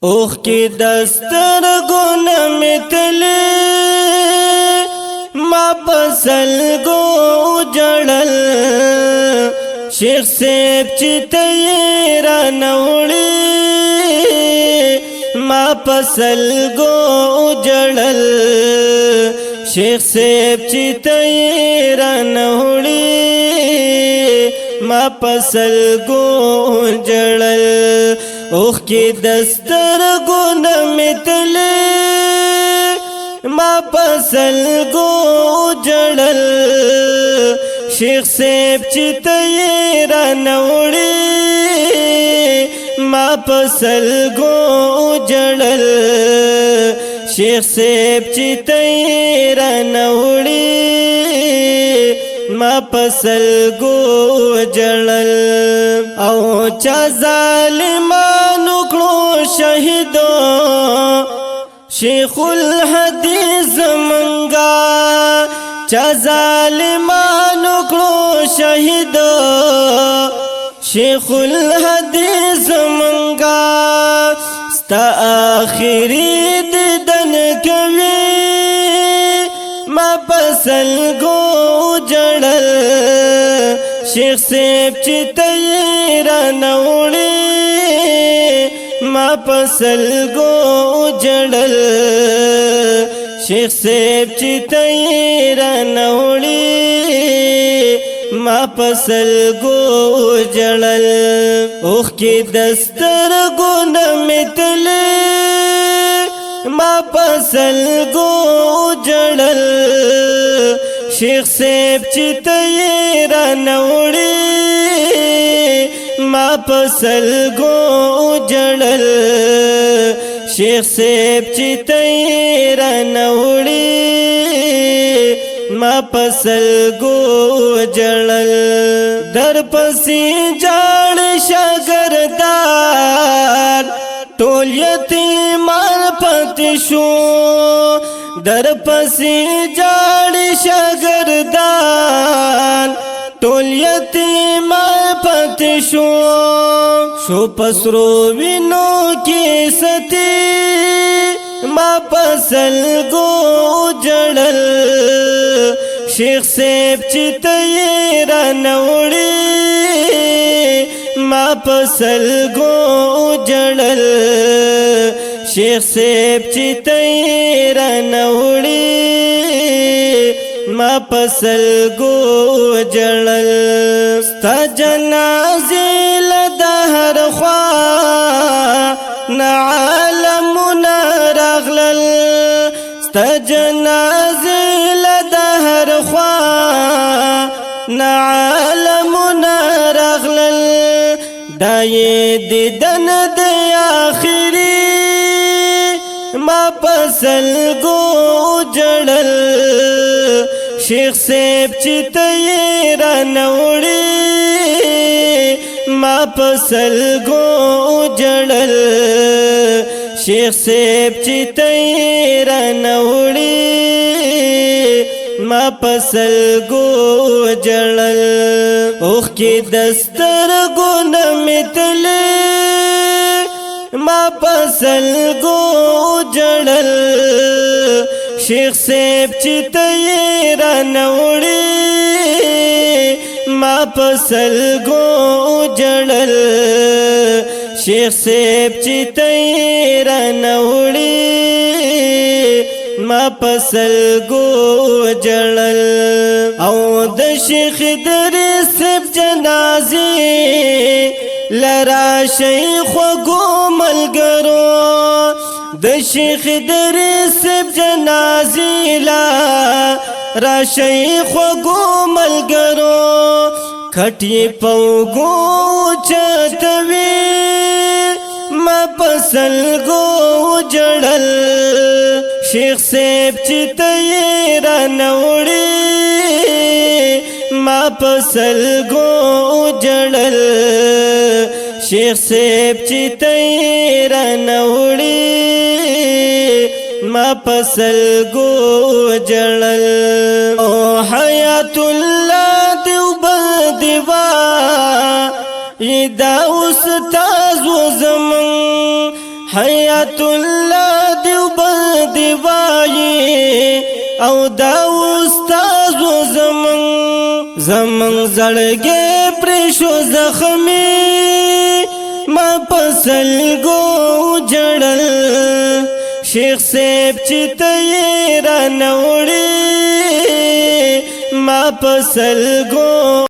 اوخ کی دستر گونا متلی ما پسل گو جڑل شیخ سیب چی تیرا نوڑی ما پسل گو جڑل شیخ سیب چی تیرا نوڑی ما پسل گو جڑل اوخ کی دستر گونا متلی ما پسل گو جڑل شیخ سیب چی تیرا نوڑی ما پسل گو جڑل شیخ سیب چی تیرا نوڑی ما پسل گو جڑل او چا ظالمانو کړو شهیدو شیخ الحدیث منگا چا ظالمانو کړو شهیدو شیخ الحدیث منگا ستا آخری دیدن کوي ما پسل گو جڑل شیخ سیب چی تیرا نوڑی ما پسل گو جڑل شیخ سیب چی تیرا نوڑی ما پسل گو جڑل اوخ کی دستر گونا متلی ما پسل گو جڑل شیخ سیب چی تیرا نوڑی ما پسل گو جڑل شیخ سیب چی تیرا نوڑی ما پسل گو جڑل در پسی جاڑ شاگردان ټول یتیمان پاتې شو در پسې جاړ شاګردان ټول یتیمان پاتې شو پسرو وینو کې ستي ما پسل گو جړل شیخ سیب چې تیرا نوړي ما پسل گو جڑل شیخ سیب چی تیرا نوڑی ما پسل گو جڑل ستا جنازی لدہر خواہ نعالمنا رغلل ستا جنازی لدہر خواہ نعالمنا رغلل دای دیدن دی آخری ما پسل گو جڑل شیخ سیب چی تیرا نوڑی ما پسل گو جڑل شیخ سیب چی تیرا نوڑی ما پسل گو جڑل اوخ کی دستر گونا متلی ما پسل گو جڑل شیخ سیب چی تیرا نوڑی ما پسل گو جڑل شیخ سیب چی تیرا نوڑی ما پسل گو جڑل او د شیخ درس جنازی لرا شیخ گو ملګرو د شیخ درس جنازی لرا شیخ گو ملګرو کټی پوغو چتوی ما پسل گو جڑل شیخ سیب چی تیرا نوڑی ما پسل گو جڑل شیخ سیب چی تیرا نوڑی ما پسل گو جڑل او حیات اللہ دیوبند دیوا دا استاز و زمن حیات الله دیوبند وایي او دا استاد زمن زړګي پرشو زخمي ما پسلګو جړل شیخ صاحب چې تیرا نوړي ما پسلګو